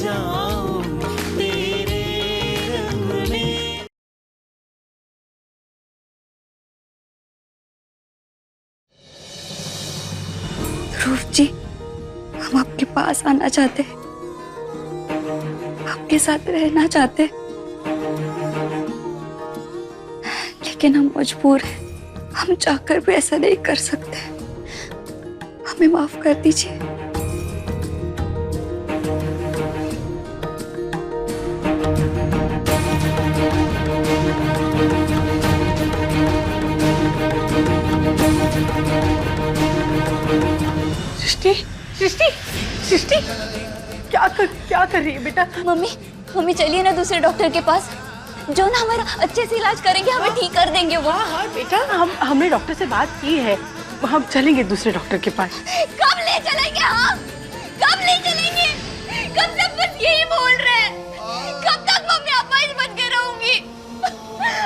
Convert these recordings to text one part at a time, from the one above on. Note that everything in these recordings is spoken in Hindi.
जाऊं तेरे रंग में। ध्रुव जी, हम आपके पास आना चाहते हैं, आपके साथ रहना चाहते हैं, लेकिन हम मजबूर हैं। हम चाहकर भी ऐसा नहीं कर सकते। हमें माफ कर दीजिए। सृष्टि, सृष्टि, सृष्टि, क्या कर रही है बेटा? मम्मी चलिए ना दूसरे डॉक्टर के पास, जो ना हमारा अच्छे से इलाज करेंगे, हमें ठीक कर देंगे वो। हाँ बेटा, हमने डॉक्टर से बात की है, हम चलेंगे दूसरे डॉक्टर के पास। कब ले चलेंगे? हाँ, कब ले चलेंगे? कब तक बस यही बोल रहे हैं? कब तक मम्मी अपाहिज बन के रहूंगी?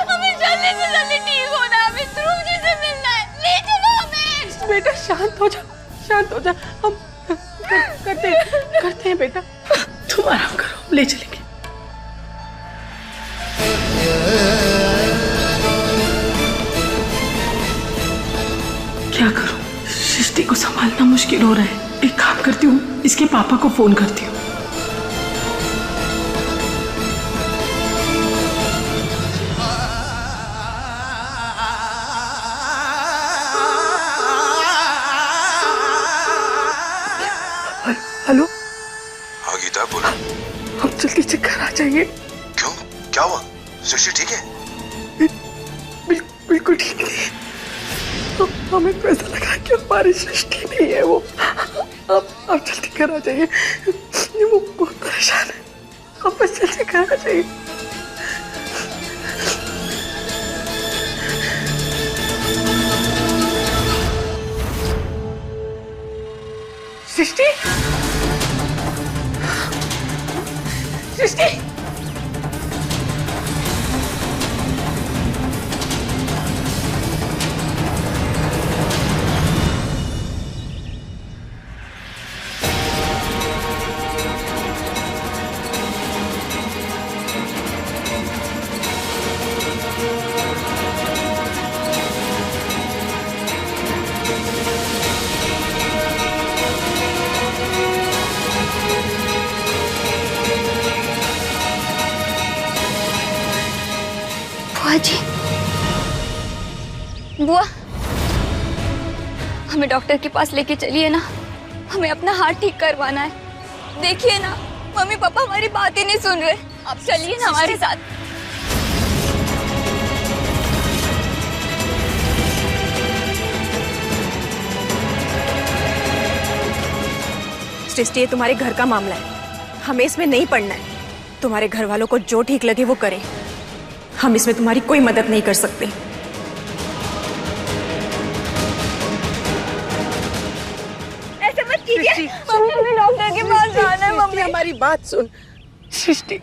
हमें जल्दी से जल्दी ठीक होना है, हमें ध्रुव जी से मिलना है, ले चलो हमें। बेटा शांत हो जा, हम करते हैं बेटा, तुम आराम करो, हम ले चलेंगे। क्या करूं? सृष्टि को संभालना मुश्किल हो रहा है। एक काम करती हूँ, इसके पापा को फोन करती हूँ। हेलो। हाँ गीता बोलो। हम जल्दी से घर आ जाइए। क्यों, क्या हुआ? सृष्टि ठीक है? बिल्कुल ठीक है। हमें तो ऐसा लगा कि हमारी सृष्टि नहीं है वो। आप जल्दी घर आ जाइए, वो बहुत परेशान है। आप बस जल्दी घर आ जाइए। सृष्टि, सृष्टि, जी, बुआ, हमें डॉक्टर के पास लेके चलिए ना, हमें अपना हाथ ठीक करवाना है। देखिए ना, मम्मी पापा हमारी बात ही नहीं सुन रहे। आप चलिए ना हमारे साथ। सृष्टि, ये तुम्हारे घर का मामला है, हमें इसमें नहीं पड़ना है। तुम्हारे घर वालों को जो ठीक लगे वो करें, हम इसमें तुम्हारी कोई मदद नहीं कर सकते। ऐसे मत कीजिए, हमें डॉक्टर के पास जाना है। मम्मी हमारी बात सुन। सृष्टि,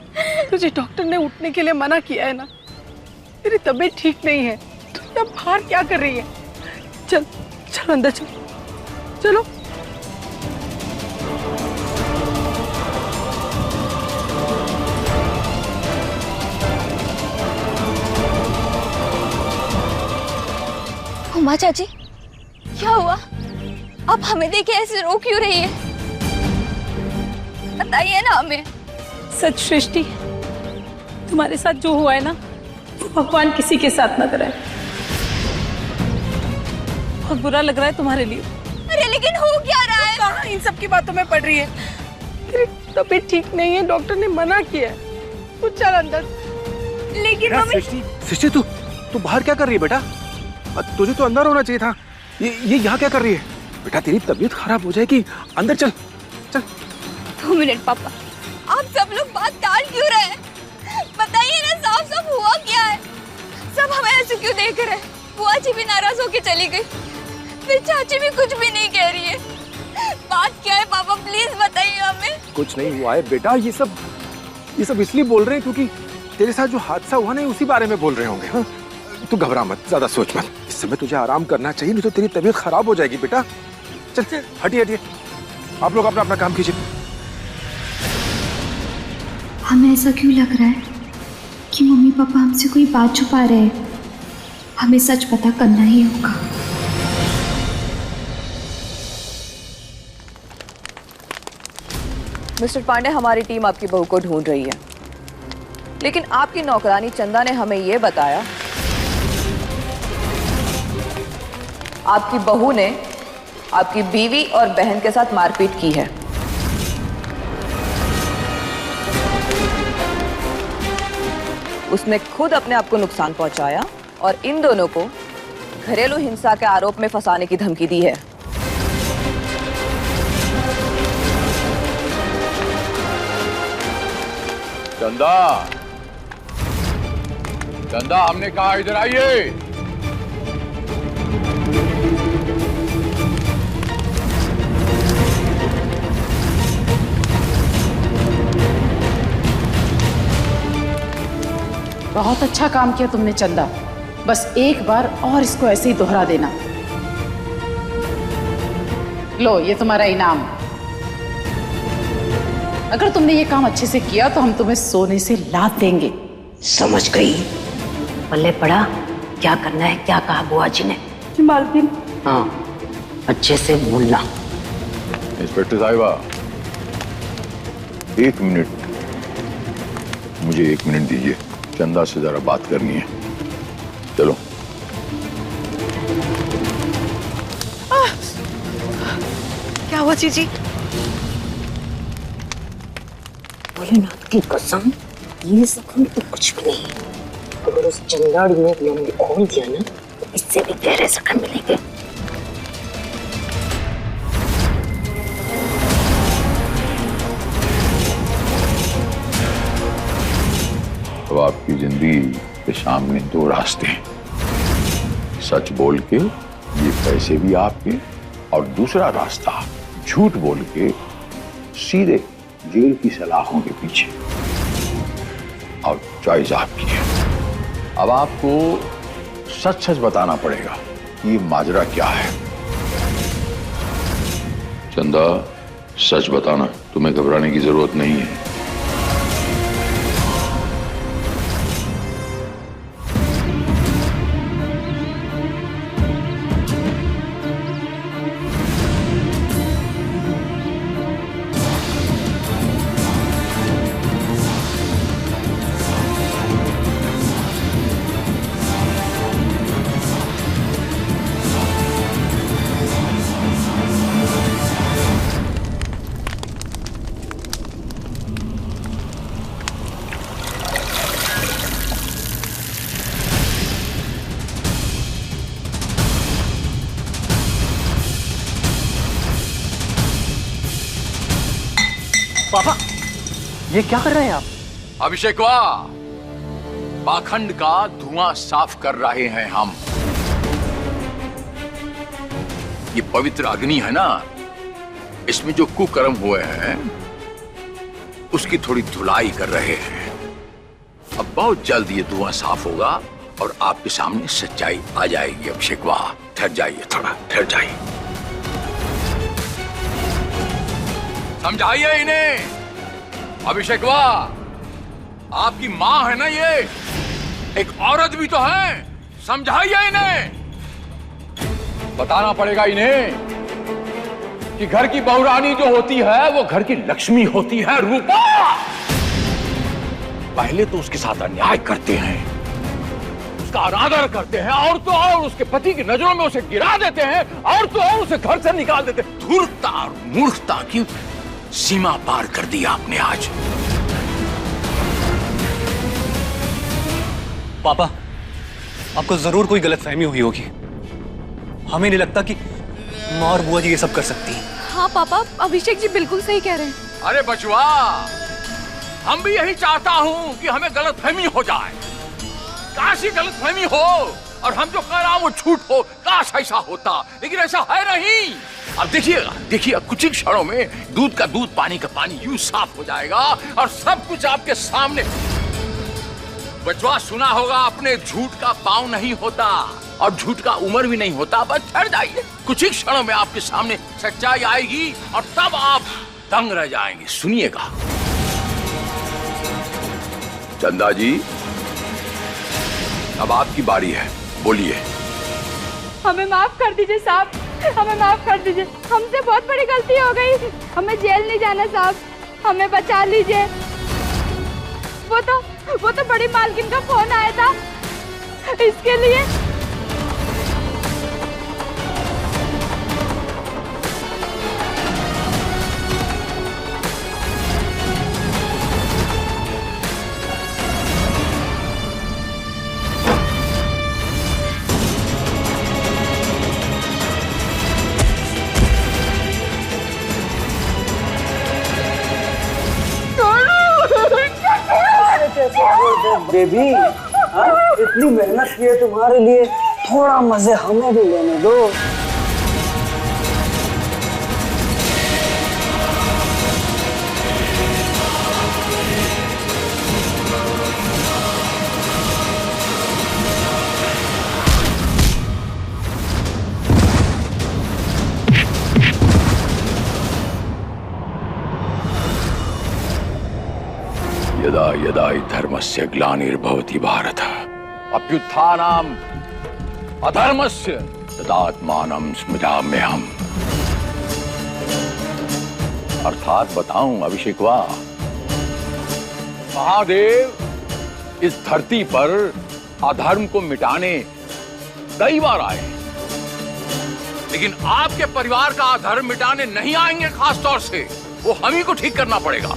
तुझे डॉक्टर ने उठने के लिए मना किया है ना? तेरी तबीयत ठीक नहीं है, तू यहाँ बाहर क्या कर रही है? चल चल अंदर चल, चलो। उमा चाची, क्या हुआ? आप हमें देखे ऐसे रो क्यों रही है? बताइए ना हमें। सच सृष्टि, तुम्हारे साथ जो हुआ है ना, वो भगवान किसी के साथ न कराए। बहुत बुरा लग रहा है तुम्हारे लिए। अरे लेकिन हो क्या रहा है? कहाँ इन सब की बातों में पड़ रही है? तेरी तबीयत ठीक नहीं है, डॉक्टर ने मना किया है। तू चल अंदर। लेकिन मम्मी। सृष्टि, तू बाहर क्या कर रही है बेटा? तुझे तो अंदर होना चाहिए था। ये यहाँ क्या कर रही है? बेटा तेरी तबीयत खराब हो जाएगी, अंदर चल चल। 2 मिनट पापा, आप सब लोग बात टाल क्यों रहे हैं? बताइए ना, साफ साफ हुआ क्या है? सब हमें ऐसे क्यों देख रहे हैं? बुआ जी भी नाराज होके चली गई, फिर चाची भी कुछ भी नहीं कह रही है। बात क्या है पापा, प्लीज बताइए हमें। कुछ नहीं हुआ है बेटा, ये सब इसलिए बोल रहे हैं क्योंकि तेरे साथ जो हादसा हुआ ना, उसी बारे में बोल रहे होंगे। हाँ, तू घबरा मत, ज्यादा सोच मत। इस समय तुझे आराम करना चाहिए, नहीं तो तेरी तबीयत खराब हो जाएगी बेटा। चल हटिए, आप लोग अपना काम कीजिए। हमें ऐसा क्यों लग रहा है कि मम्मी पापा हमसे कोई बात छुपा रहे हैं? हमें सच पता करना ही होगा। मिस्टर पांडे, हमारी टीम आपकी बहू को ढूंढ रही है, लेकिन आपकी नौकरानी चंदा ने हमें यह बताया आपकी बहू ने आपकी बीवी और बहन के साथ मारपीट की है। उसने खुद अपने आप को नुकसान पहुंचाया और इन दोनों को घरेलू हिंसा के आरोप में फंसाने की धमकी दी है। चंदा, चंदा, हमने कहा इधर आइए। बहुत अच्छा काम किया तुमने चंदा, बस एक बार और इसको ऐसे ही दोहरा देना। लो, ये तुम्हारा इनाम। अगर तुमने ये काम अच्छे से किया तो हम तुम्हें सोने से लाद देंगे। समझ गई। पल्ले पड़ा क्या करना है, क्या कहा बुआ जी ने? मालकिन। हाँ, अच्छे से बोलना। इंस्पेक्टर साहिबा, 1 मिनट, मुझे 1 मिनट दीजिए, चंदा से जरा बात करनी है। चलो। क्या हुआ जीजी? भोलेनाथ की कसम, ये जख्म तो कुछ भी नहीं। अगर उस चंदाड़ी ने हमने खोल दिया ना, तो इससे भी गहरे जख्म मिलेंगे। तो आपकी जिंदगी के सामने 2 रास्ते हैं। सच बोल के ये पैसे भी आपके, और दूसरा रास्ता झूठ बोल के सीधे जेल की सलाखों के पीछे। और चॉइस आपकी है। अब आपको सच सच बताना पड़ेगा कि ये माजरा क्या है। चंदा, सच बताना, तुम्हें घबराने की जरूरत नहीं है। पापा, ये क्या कर रहे हैं आप? अभिषेकवा, पाखंड का धुआं साफ कर रहे हैं हम। ये पवित्र अग्नि है ना, इसमें जो कुकर्म हुए हैं उसकी थोड़ी धुलाई कर रहे हैं। अब बहुत जल्द ये धुआं साफ होगा और आपके सामने सच्चाई आ जाएगी। अभिषेकवा, ठहर जाइए, थोड़ा ठहर जाइए। समझाइए इन्हें। अभिषेकवा, आपकी मां है ना ये, एक औरत भी तो है। समझाइए इन्हें। बताना पड़ेगा इन्हें कि घर की बहुरानी जो होती है वो घर की लक्ष्मी होती है। रूपा, पहले तो उसके साथ अन्याय करते हैं, उसका अनादर करते हैं, और तो और उसके पति की नजरों में उसे गिरा देते हैं, और तो और उसे घर से निकाल देते हैं। धूर्तता और मूर्खता की सीमा पार कर दी आपने आज। पापा, आपको जरूर कोई गलतफहमी हुई होगी। हमें नहीं लगता कि माँ और बुआ जी ये सब कर सकती हैं। हाँ पापा, अभिषेक जी बिल्कुल सही कह रहे हैं। अरे बचवा, हम भी यही चाहता हूं कि हमें गलतफहमी हो जाए। काश ये गलतफहमी हो और हम जो कह रहा हूं वो झूठ हो। काश ऐसा होता, लेकिन ऐसा है नहीं। अब देखिएगा, देखिए, कुछ ही क्षणों में दूध का दूध, पानी का पानी यूं साफ हो जाएगा और सब कुछ आपके सामने। बचवा, सुना होगा आपने, झूठ का पांव नहीं होता और झूठ का उम्र भी नहीं होता। बस ठहर जाइए, कुछ ही क्षणों में आपके सामने सच्चाई आएगी और तब आप दंग रह जाएंगे। सुनिएगा। चंदा जी, अब आपकी बारी है, बोलिए। हमें माफ कर दीजिए साहब, हमें माफ कर दीजिए। हमसे बहुत बड़ी गलती हो गई, हमें जेल नहीं जाना साहब, हमें बचा लीजिए। वो तो बड़ी मालकिन का फोन आया था, इसके लिए। बेबी, इतनी मेहनत की है तुम्हारे लिए, थोड़ा मजे हमें भी लेने दो। यदा यदा हि धर्मस्य ग्लानिर्भवति भारत अभ्युत्थानम् अधर्मस्य तदात्मानं स्मृताम्यहम्। अर्थात बताऊं अभिषेकवा, महादेव इस धरती पर अधर्म को मिटाने कई बार आए, लेकिन आपके परिवार का अधर्म मिटाने नहीं आएंगे। खास तौर से वो हम ही को ठीक करना पड़ेगा।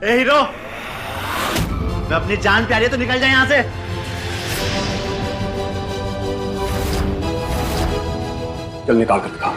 हीरो, मैं अपनी जान प्यारी है तो निकल जाए यहाँ से। चल निकाल कर दिखा।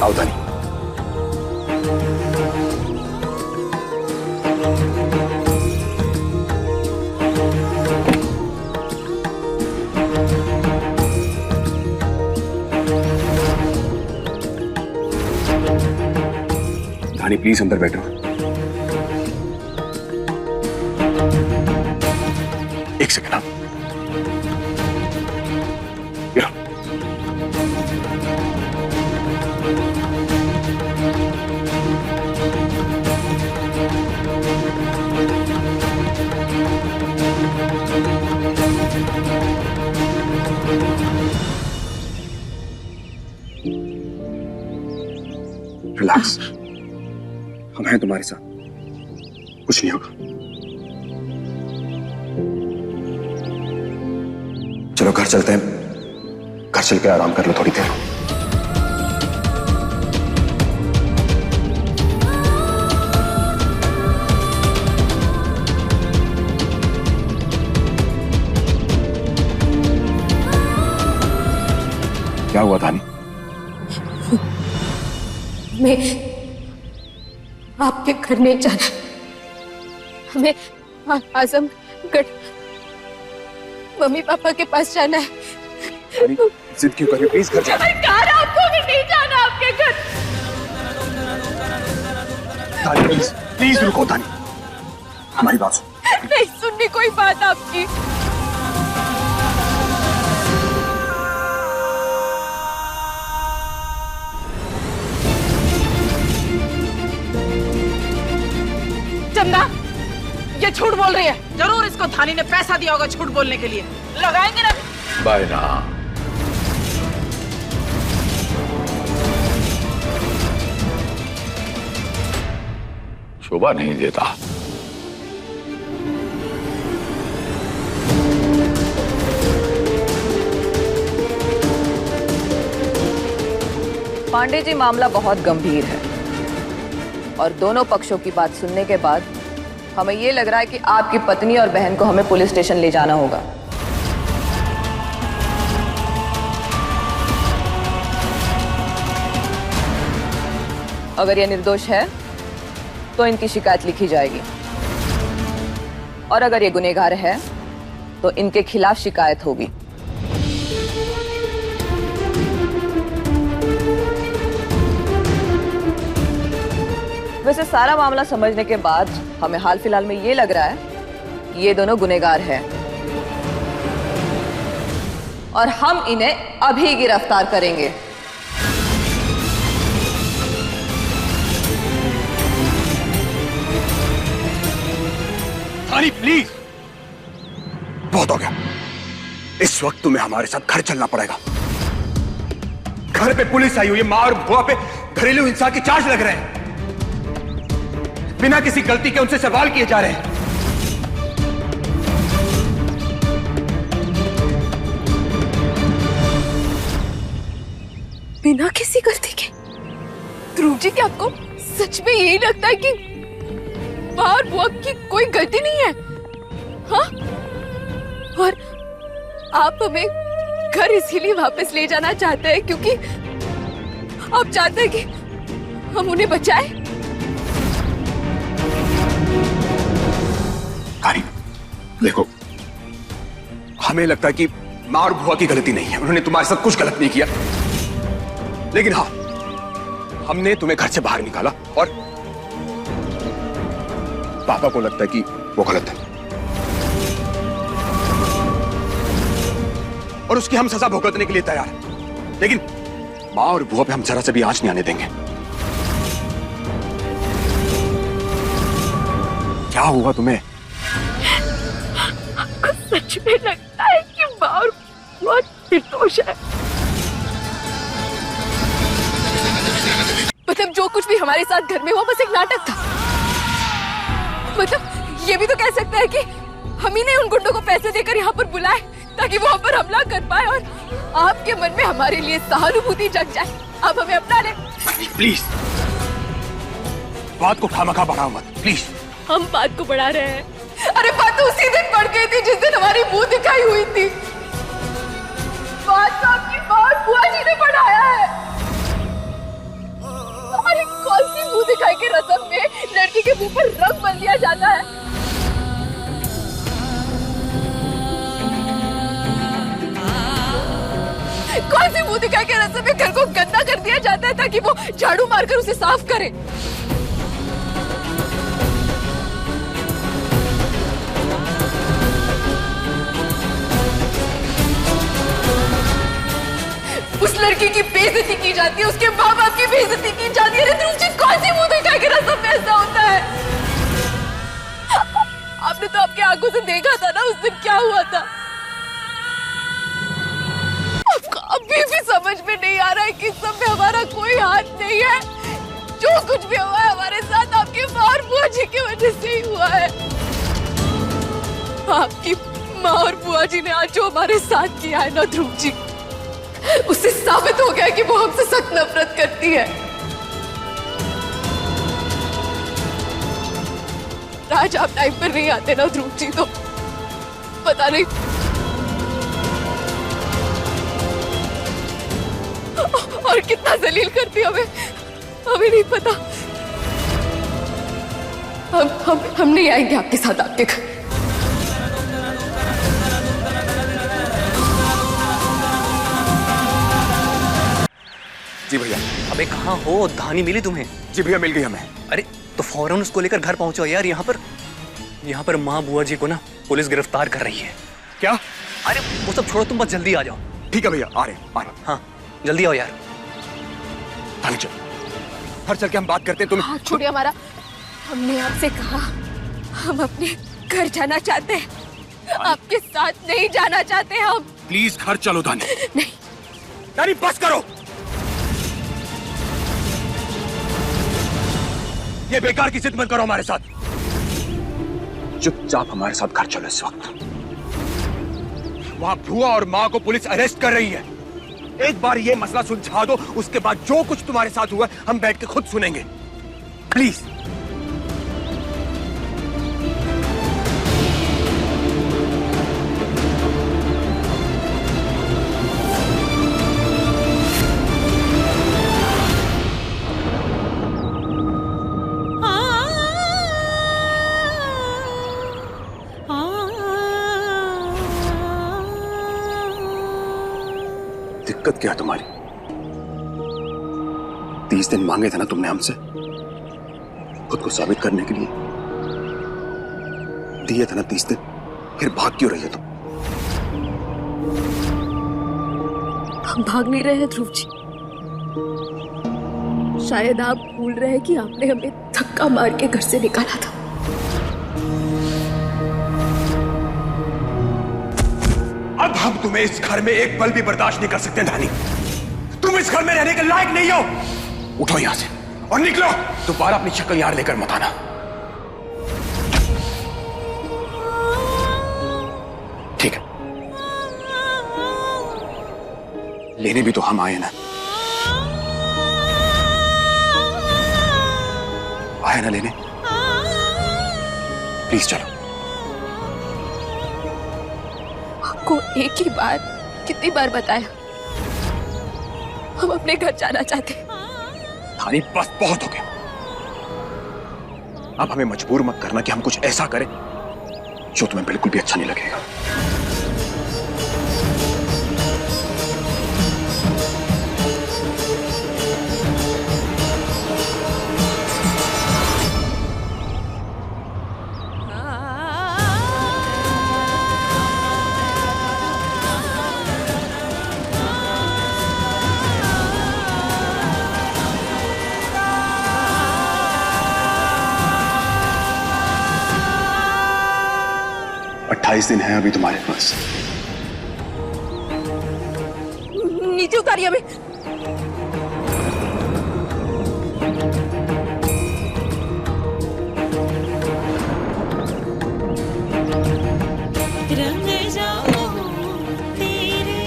आओ दानी। धानी प्लीज अंदर बैठो। एक सेकंड आप। रिलैक्स, हम हैं तुम्हारे साथ, कुछ नहीं होगा। चलो घर चलते हैं, घर चल के आराम कर लो थोड़ी देर। क्या हुआ धानी? मैं आपके घर नहीं जाना, हमें आजमगढ़ मम्मी पापा के पास जाना है। जिद क्यों कर रही हो? प्लीज घर जाओ। आपको भी नहीं जाना आपके घर। धानी प्लीज, प्लीज रुको धानी, हमारी बात सुनो। नहीं सुननी कोई बात आपकी। चंदा, ये झूठ बोल रही है। जरूर इसको धानी ने पैसा दिया होगा झूठ बोलने के लिए। लगाएंगे ना। बाय ना। शोभा नहीं देता। पांडे जी, मामला बहुत गंभीर है और दोनों पक्षों की बात सुनने के बाद हमें ये लग रहा है कि आपकी पत्नी और बहन को हमें पुलिस स्टेशन ले जाना होगा। अगर ये निर्दोष है तो इनकी शिकायत लिखी जाएगी और अगर ये गुनहगार है तो इनके खिलाफ शिकायत होगी। वैसे सारा मामला समझने के बाद हमें हाल फिलहाल में ये लग रहा है कि ये दोनों गुनहगार हैं और हम इन्हें अभी गिरफ्तार करेंगे। धानी प्लीज, बहुत हो गया। इस वक्त तुम्हें हमारे साथ घर चलना पड़ेगा। घर पे पुलिस आई हुई है, मां और बुआ पे घरेलू हिंसा के चार्ज लग रहे हैं। बिना किसी गलती के उनसे सवाल किए जा रहे हैं। बिना किसी गलती के? ध्रुव जी, क्या आपको सच में यही लगता है कि बाहर बुआ की कोई गलती नहीं है? हाँ? और आप हमें घर इसीलिए वापस ले जाना चाहते हैं क्योंकि आप चाहते हैं कि हम उन्हें बचाएं? देखो, हमें लगता है कि मां और बुआ की गलती नहीं है, उन्होंने तुम्हारे साथ कुछ गलत नहीं किया। लेकिन हाँ, हमने तुम्हें घर से बाहर निकाला और पापा को लगता है कि वो गलत है और उसकी हम सजा भुगतने के लिए तैयार हैं। लेकिन मां और बुआ पे हम जरा से भी आंच नहीं आने देंगे। क्या हुआ तुम्हें? सच में लगता है कि मां और बुआ निर्दोष है। मतलब जो कुछ भी हमारे साथ घर में हुआ बस एक नाटक था। मतलब ये भी तो कह सकता है कि हम ही ने उन गुंडों को पैसे देकर यहाँ पर बुलाए ताकि वो हम पर हमला कर पाए और आपके मन में हमारे लिए सहानुभूति जग जाए। अब हमें अपना ले। प्लीज, बात को खामखा बढ़ाओ मत, प्लीज। हम बात को बढ़ा रहे हैं। अरे बात तो उसी दिन बढ़ गई थी जिस दिन हमारी मुंह दिखाई हुई थी। बात तो आपकी मां और बुआ जी ने बढ़ाया है। मुंह दिखाई के रस्म में लड़की के मुंह पर रंग मल दिया जाता है। कौन सी मुंह दिखाई के रस्म में घर को गंदा कर दिया जाता है ताकि वो झाड़ू मारकर उसे साफ करे। उस लड़की की बेइज्जती की जाती है, उसके माँ बाप की बेइज्जती की जाती है। ध्रुव, कौन सी मुंह दिखा के रस्म में ऐसा होता है? आपने तो आपकी आंखों से देखा था ना उस दिन क्या हुआ था। आपको अभी भी समझ में नहीं आ रहा है कि सब में हमारा कोई हाथ नहीं है। जो कुछ भी हुआ है हमारे साथ आपकी माँ और बुआ जी की वजह से ही हुआ है। आपकी माँ और बुआ जी ने आज जो हमारे साथ किया है ना ध्रुव जी, उससे साबित हो गया कि वो हमसे सख्त नफरत करती है। आज आप टाइम पर नहीं आते ना ध्रुव जी तो पता नहीं और कितना जलील करती हमें नहीं पता। हम नहीं आएंगे आपके साथ आपके घर। जी भैया। अबे कहाँ हो? धानी मिली तुम्हें? जी भैया मिल गई हमें। अरे तो फौरन उसको लेकर घर पहुंचो यार। यहाँ पर माँ बुआ जी को ना पुलिस गिरफ्तार कर रही है। क्या? अरे वो सब छोड़ो, तुम बस जल्दी आ जाओ। ठीक है भैया, आ रहे। हाँ जल्दी आओ यार। धानी चल, घर चल के हम बात करते हैं। तुम छोड़िए हमारा। हमने आपसे कहा हम अपने घर जाना चाहते हैं, आपके साथ नहीं जाना चाहते हम। प्लीज घर चलो धानी। नहीं धानी बस करो। ये बेकार की जिद मत करो हमारे साथ। चुपचाप हमारे साथ घर चलो। इस वक्त वहां बुआ और माँ को पुलिस अरेस्ट कर रही है। एक बार ये मसला सुलझा दो, उसके बाद जो कुछ तुम्हारे साथ हुआ हम बैठ के खुद सुनेंगे। प्लीज। दिक्कत क्या है तुम्हारी? 30 दिन मांगे थे ना तुमने हमसे खुद को साबित करने के लिए। दिए थे ना 30 दिन, फिर भाग क्यों रही है तुम? हम भाग नहीं रहे हैं ध्रुव जी। शायद आप भूल रहे हैं कि आपने हमें धक्का मार के घर से निकाला था। अब हम तुम्हें इस घर में एक पल भी बर्दाश्त नहीं कर सकते धानी। तुम इस घर में रहने के लायक नहीं हो। उठो यहां से और निकलो। दोबारा अपनी शक्ल यहां लेकर मत आना। ठीक है, लेने भी तो हम आए ना। आए ना लेने। प्लीज चलो। आपको एक ही बार कितनी बार बताया हम अपने घर जाना चाहते हैं। धानी बस बहुत हो गया। अब हमें मजबूर मत करना कि हम कुछ ऐसा करें जो तुम्हें बिल्कुल भी अच्छा नहीं लगेगा। दिन है अभी तुम्हारे पास। नीचे उतारिए हमें। रंग जाऊं तेरे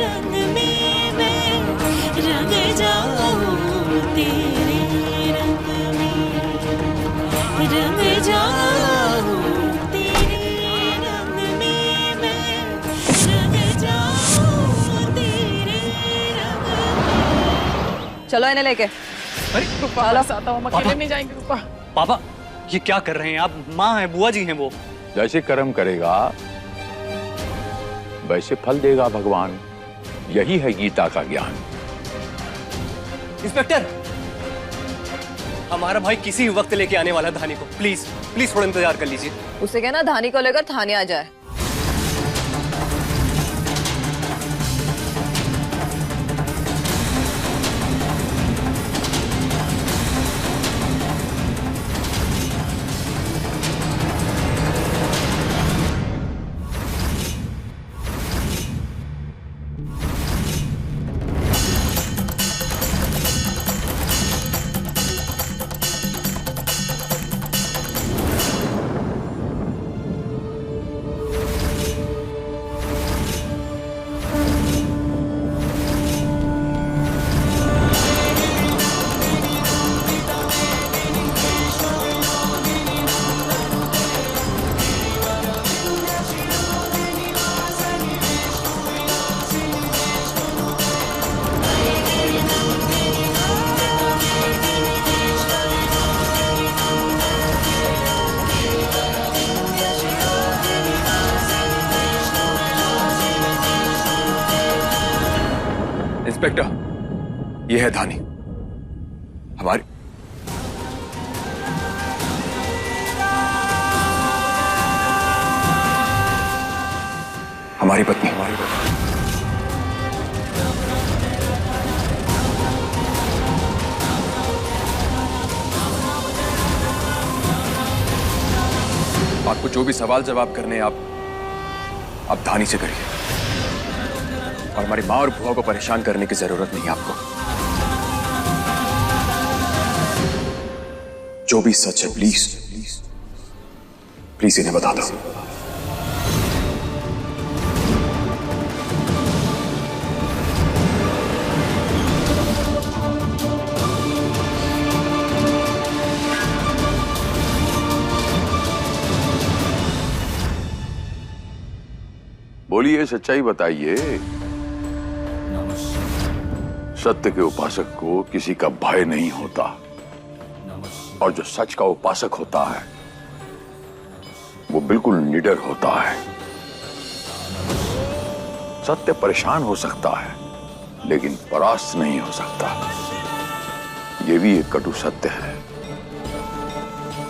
रंग में मैं, रंग जाऊं तेरे रंग में, रंग जाऊं तेरे रंग में मैं, रंग जाऊं तेरे रंग में। चलो इन्हें लेके। पापा आता हूँ, हम अकेले नहीं जाएंगे। पापा पापा ये क्या कर रहे हैं आप? माँ है, बुआ जी हैं वो। जैसे कर्म करेगा वैसे फल देगा भगवान, यही है गीता का ज्ञान। इंस्पेक्टर, हमारा भाई किसी वक्त लेके आने वाला धानी को, प्लीज प्लीज थोड़ा इंतजार कर लीजिए। उसे कहना धानी को लेकर थाने आ जाए। इंस्पेक्टर, ये है धानी, हमारी पत्नी। आपको जो भी सवाल जवाब करने आप धानी से करिए, और हमारी माँ और बुआ को परेशान करने की जरूरत नहीं आपको। जो भी सच है प्लीज प्लीज इन्हें बता दो। बोलिए, सच्चाई बताइए। सत्य के उपासक को किसी का भय नहीं होता, और जो सच का उपासक होता है वो बिल्कुल निडर होता है। सत्य परेशान हो सकता है लेकिन परास्त नहीं हो सकता। ये भी एक कटु सत्य है।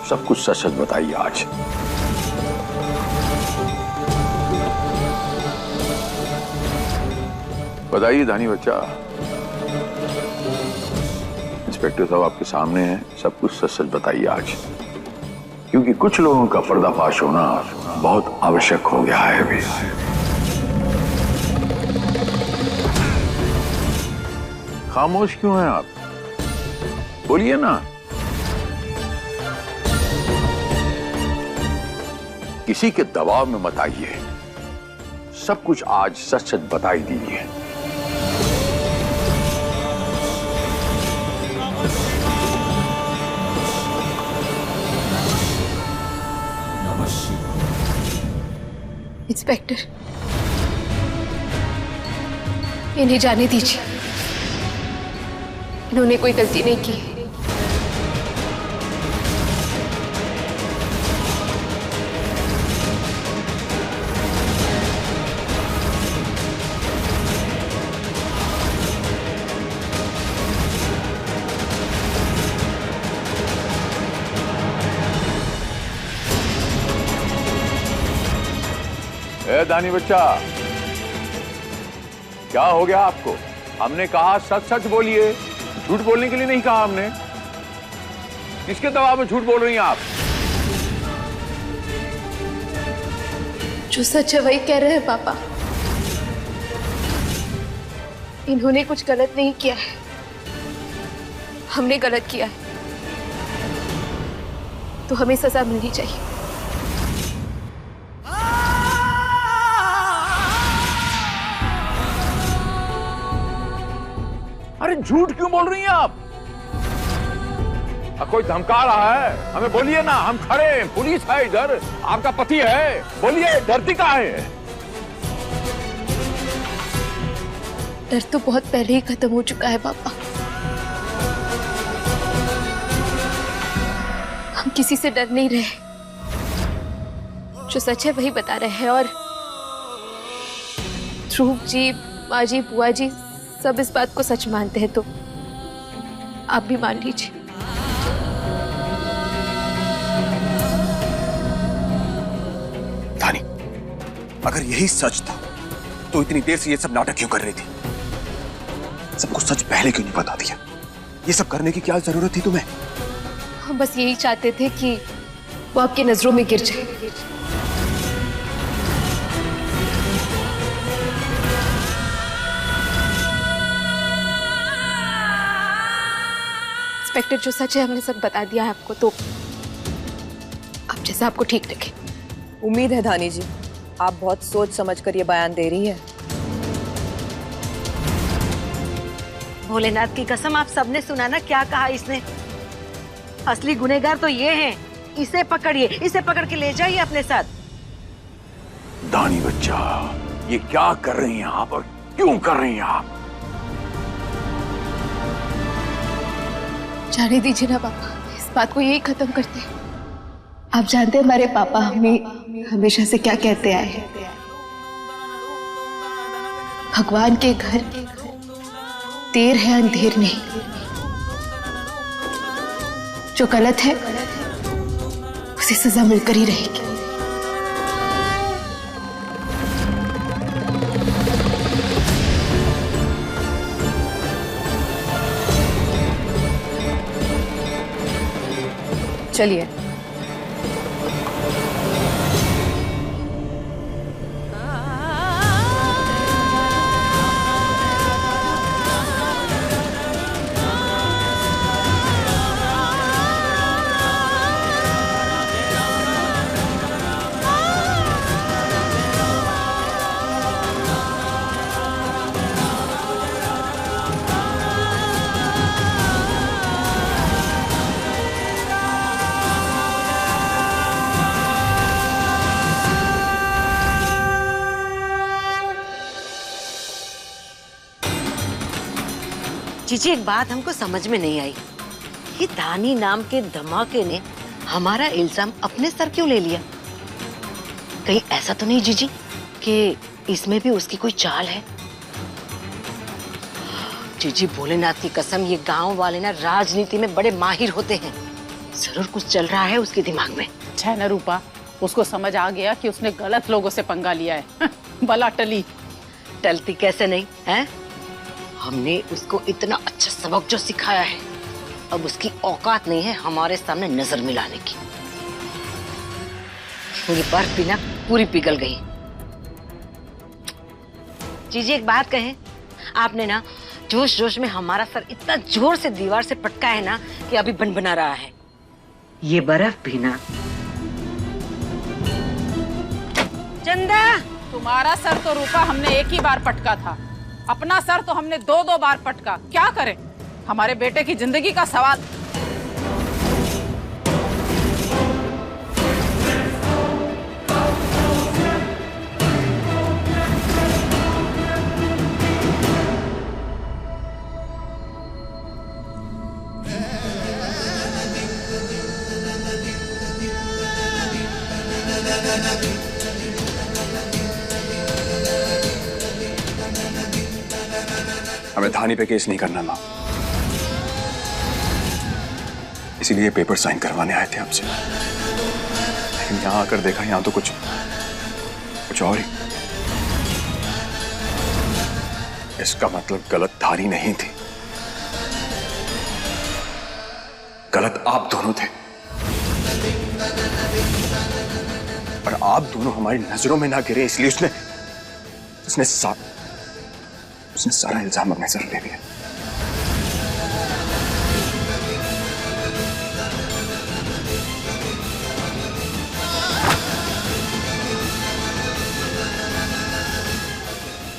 सब कुछ सच सच बताइए आज। बताइए धानी बच्चा। इंस्पेक्टर साहब आपके सामने है, सब कुछ सच सच बताइए आज, क्योंकि कुछ लोगों का पर्दाफाश होना बहुत आवश्यक हो गया है अभी। खामोश क्यों हैं आप? बोलिए ना। किसी के दबाव में मत आइए, सब कुछ आज सच सच बताई दीजिए। इंस्पेक्टर, इन्हें जाने दीजिए, इन्होंने कोई गलती नहीं की। ए दानी बच्चा, क्या हो गया आपको? हमने कहा सच सच बोलिए, झूठ बोलने के लिए नहीं कहा हमने। किसके दबाव में झूठ बोल रही हैं आप? जो सच है वही कह रहे हैं पापा। इन्होंने कुछ गलत नहीं किया है, हमने गलत किया है, तो हमें सजा मिलनी चाहिए। अरे झूठ क्यों बोल रही हैं आप? कोई धमका रहा है? हमें बोलिए ना, हम खड़े हैं, पुलिस है इधर, आपका पति है, बोलिए, डरती काहे है? डर तो बहुत पहले ही खत्म हो चुका है पापा। किसी से डर नहीं रहे। जो सच है वही बता रहे हैं। और ध्रुव जी, माँ जी, बुआ जी सब इस बात को सच मानते हैं, तो आप भी मान लीजिए। धानी, अगर यही सच था तो इतनी देर से ये सब नाटक क्यों कर रही थी? सबको सच पहले क्यों नहीं बता दिया? ये सब करने की क्या जरूरत थी तुम्हें? हम बस यही चाहते थे कि वो आपकी नजरों में गिर जाए। इंस्पेक्टर, जो सच है हमने सब बता दिया है आपको, तो आप जैसा आपको ठीक लगे। उम्मीद है धानी जी आप बहुत सोच समझ कर ये बयान दे रही है। भोलेनाथ की कसम, आप सबने सुना ना क्या कहा इसने? असली गुनहगार तो ये है। इसे पकड़िए, इसे पकड़ के ले जाइए अपने साथ। धानी बच्चा, ये क्या कर रही हैं आप और क्यों कर रही हैं आप? जाने दीजिए ना पापा, इस बात को यही खत्म करते हैं। आप जानते हैं हमारे पापा हमें हमेशा से क्या कहते आए हैं? भगवान के घर देर है अंधेर नहीं। जो गलत है उसे सजा मिलकर ही रहेगी। चलिए। जीजी, एक बात हमको समझ में नहीं आई। ये धानी नाम के धमाके ने हमारा इल्जाम अपने सर क्यों ले लिया? कहीं ऐसा तो नहीं जीजी कि इसमें भी उसकी कोई चाल है? जीजी, भोलेनाथ की कसम, ये गांव वाले ना राजनीति में बड़े माहिर होते हैं। जरूर कुछ चल रहा है उसके दिमाग में। अच्छा है ना रूपा, उसको समझ आ गया कि उसने गलत लोगों से पंगा लिया है। भला टली। टलती कैसे नहीं है? हमने उसको इतना अच्छा सबक जो सिखाया है, अब उसकी औकात नहीं है हमारे सामने नजर मिलाने की। ये बर्फ भी ना पूरी पिघल गई। जीजी, एक बात कहें, आपने ना जोश जोश में हमारा सर इतना जोर से दीवार से पटका है ना कि अभी बन बना रहा है। ये बर्फ भी ना। चंदा, तुम्हारा सर तो रूपा हमने एक ही बार पटका था, अपना सर तो हमने 2-2 बार पटका। क्या करें, हमारे बेटे की जिंदगी का सवाल। हमें धानी पे केस नहीं करना माँ, इसीलिए पेपर साइन करवाने आए थे आपसे। लेकिन यहाँ आकर देखा, यहाँ तो कुछ और ही। इसका मतलब गलत धानी नहीं थी, गलत आप दोनों थे। और आप दोनों हमारी नजरों में ना गिरे, इसलिए उसने सारा इल्जाम अपने सर ले लिया।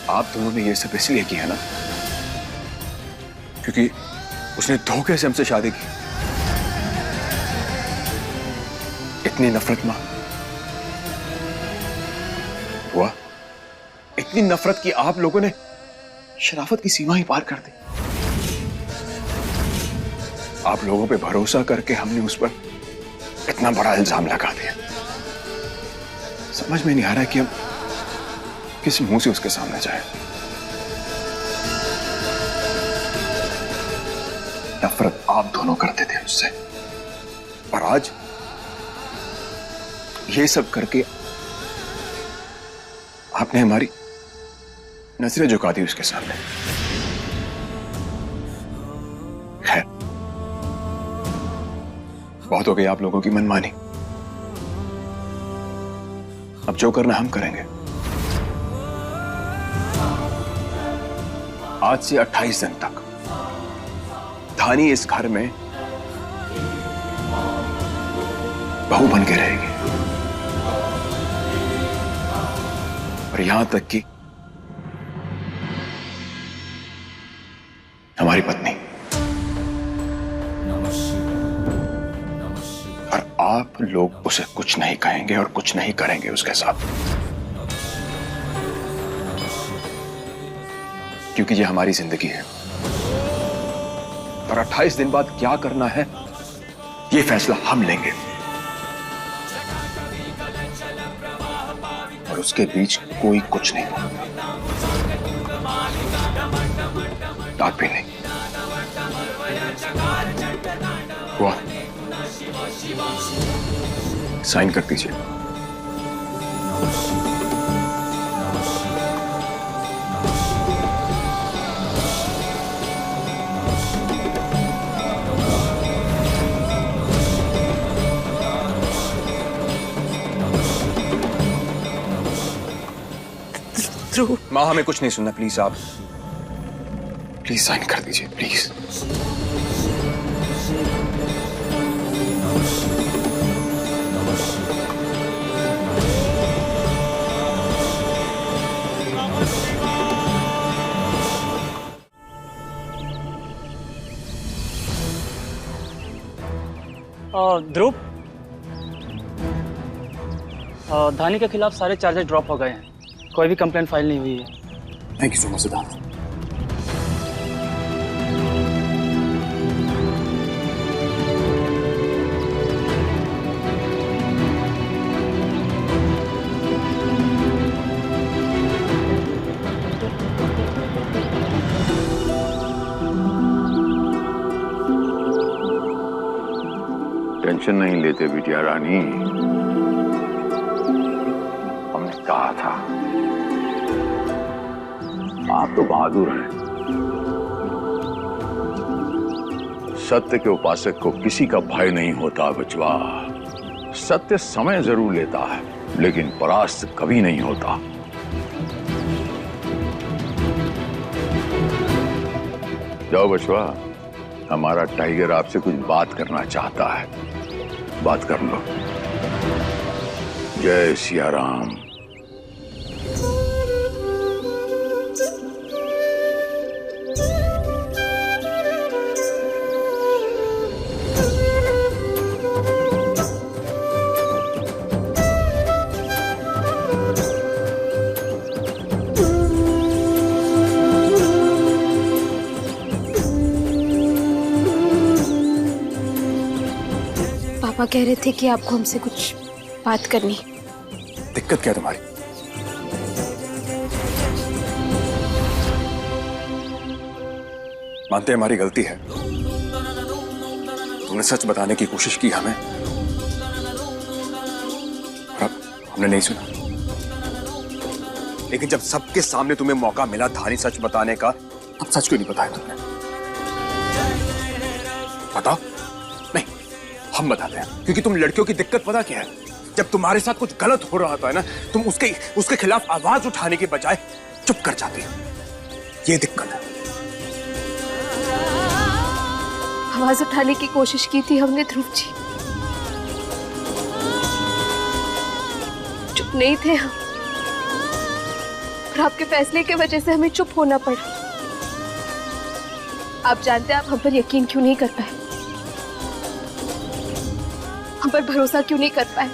आप दोनों ने ये सब इसलिए किया ना क्योंकि उसने धोखे से हमसे शादी की। इतनी नफरत मां हुआ, इतनी नफरत की आप लोगों ने शराफत की सीमा ही पार कर दी। आप लोगों पे भरोसा करके हमने उस पर इतना बड़ा इल्जाम लगा दिया। समझ में नहीं आ रहा है कि अब किस मुंह से उसके सामने जाए। नफरत आप दोनों करते थे उससे, और आज ये सब करके आपने हमारी नजरें झुका दी उसके सामने। खैर, बहुत हो गई आप लोगों की मनमानी। अब जो करना हम करेंगे। आज से 28 दिन तक धानी इस घर में बहू बन के रहेगी, और यहां तक कि हमारी पत्नी। और आप लोग उसे कुछ नहीं कहेंगे और कुछ नहीं करेंगे उसके साथ, क्योंकि ये हमारी जिंदगी है। और 28 दिन बाद क्या करना है ये फैसला हम लेंगे, और उसके बीच कोई कुछ नहीं बोलेगा। आप भी नहीं। हुआ? साइन कर दीजिए। माँ, हमें कुछ नहीं सुनना, प्लीज। आप प्लीज साइन कर दीजिए, प्लीज। ध्रुव, धानी के खिलाफ सारे चार्जेस ड्रॉप हो गए हैं। कोई भी कंप्लेंट फाइल नहीं हुई है। Thank you so much Siddharth. Tension नहीं लेते बिटिया रानी, हमने कहा था आप तो बहादुर हैं। सत्य के उपासक को किसी का भय नहीं होता बचवा। सत्य समय जरूर लेता है, लेकिन परास्त कभी नहीं होता। जाओ बचवा, हमारा टाइगर आपसे कुछ बात करना चाहता है, बात कर लो। जय सिया राम। पापा कह रहे थे कि आपको हमसे कुछ बात करनी। दिक्कत क्या है तुम्हारी? मानते हैं हमारी गलती है, तुमने सच बताने की कोशिश की हमें, और अब हमने नहीं सुना। लेकिन जब सबके सामने तुम्हें मौका मिला धानी सच बताने का, तब सच क्यों नहीं बताया तुमने? बताओ। नहीं, हम बताते हैं, क्योंकि तुम लड़कियों की दिक्कत पता क्या है? जब तुम्हारे साथ कुछ गलत हो रहा होता है ना, तुम उसके खिलाफ आवाज उठाने के बजाय चुप कर जाते हो। ये दिक्कत है। आवाज उठाने की कोशिश की थी हमने ध्रुव जी, चुप नहीं थे हम, और आपके फैसले की वजह से हमें चुप होना पड़ा। आप जानते हैं आप हम पर यकीन क्यों नहीं कर पाए, हम पर भरोसा क्यों नहीं कर पाए?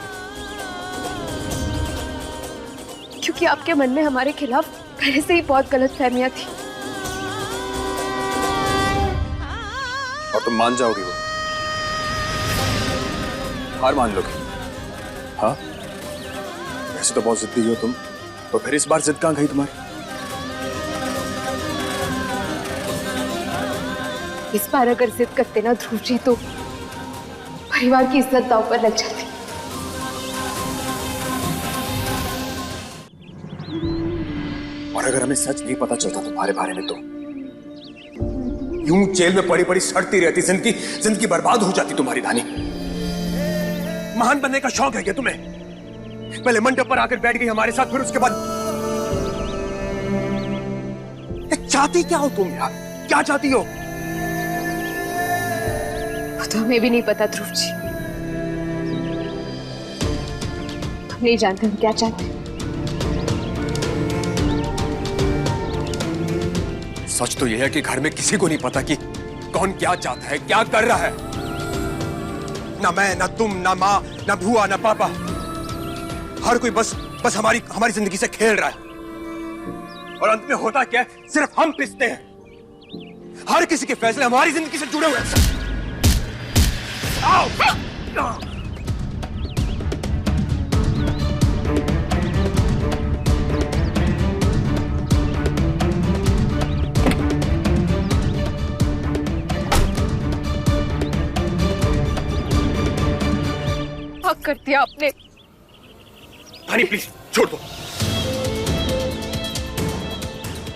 क्योंकि आपके मन में हमारे खिलाफ पहले से ही बहुत गलतफहमियां थी। और तुम मान जाओगी वो, हार मान लोगे? हाँ, वैसे तो बहुत जिद्दी हो तुम, तो फिर इस बार जिद कहाँ गई तुम्हारी? इस बार अगर जिद करते ना ध्रुव जी तो परिवार की इज्जत दांव पर लग जाती। और अगर हमें सच नहीं पता चलता तुम्हारे बारे में तो यूं जेल में पड़ी पड़ी सड़ती रहती, जिंदगी बर्बाद हो जाती तुम्हारी धानी। महान बनने का शौक है क्या तुम्हें? पहले मंडप पर आकर बैठ गई हमारे साथ, फिर उसके बाद चाहती क्या हो तुम यार? क्या चाहती हो? वो तो हमें भी नहीं पता ध्रुव जी, हम नहीं जानते हम क्या चाहते हैं। सच तो यह है कि घर में किसी को नहीं पता कि कौन क्या चाहता है, क्या कर रहा है। ना मैं, ना तुम, ना माँ, ना भुआ, ना पापा, हर कोई बस हमारी जिंदगी से खेल रहा है। और अंत में होता क्या है? सिर्फ हम पिसते हैं। हर किसी के फैसले हमारी जिंदगी से जुड़े हुए हैं। आओ! कर दिया आपने। धानी प्लीज छोड़ दो।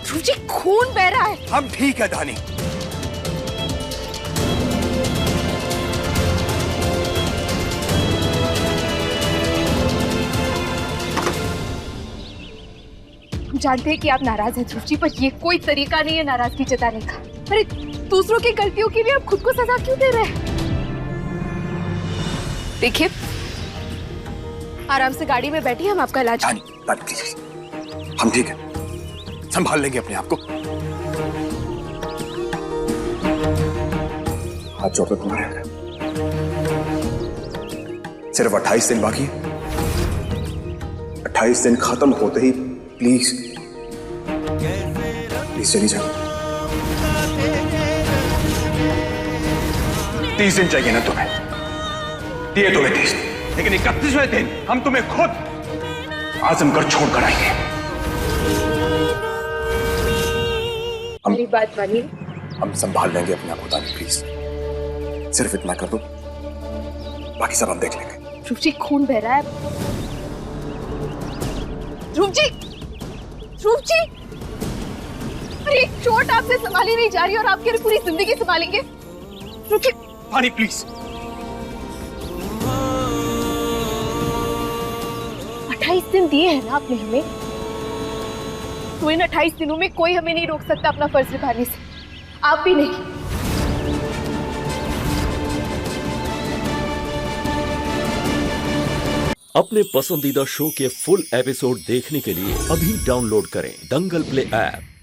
ध्रुव जी खून बह रहा है। हम ठीक है धानी। हम जानते हैं कि आप नाराज हैं ध्रुव जी, पर ये कोई तरीका नहीं है नाराजगी जताने का। अरे दूसरों की गलतियों के लिए आप खुद को सजा क्यों दे रहे हैं? देखिए आराम से गाड़ी में बैठिए, हम आपका इलाज। हम ठीक है, संभाल लेंगे अपने आप को। हाथ जोड़ दो तुम्हारे आगे। सिर्फ 28 दिन बाकी है। 28 दिन खत्म होते ही प्लीज चली जाओ। 30 दिन चाहिए ना तुम्हें? दिए तुम्हें 30, लेकिन 31वें दिन हम तुम्हें खुद आजमगढ़ छोड़कर आएंगे। मेरी बात मानिए। हम संभाल लेंगे अपने आप को धानी, प्लीज सिर्फ इतना कर दो, बाकी सब हम देख लेंगे। ध्रुव जी खून बह रहा है। ध्रुव जी, ध्रुव जी, अरे एक चोट आपसे संभाली नहीं जा रही और आपकी पूरी जिंदगी संभालेंगे? ध्रुव जी धानी प्लीज। 28 दिन दिए हैं ना आपने हमें, तो इन 28 दिनों में कोई हमें नहीं रोक सकता अपना फर्ज निभाने से, आप भी नहीं। अपने पसंदीदा शो के फुल एपिसोड देखने के लिए अभी डाउनलोड करें दंगल प्ले ऐप।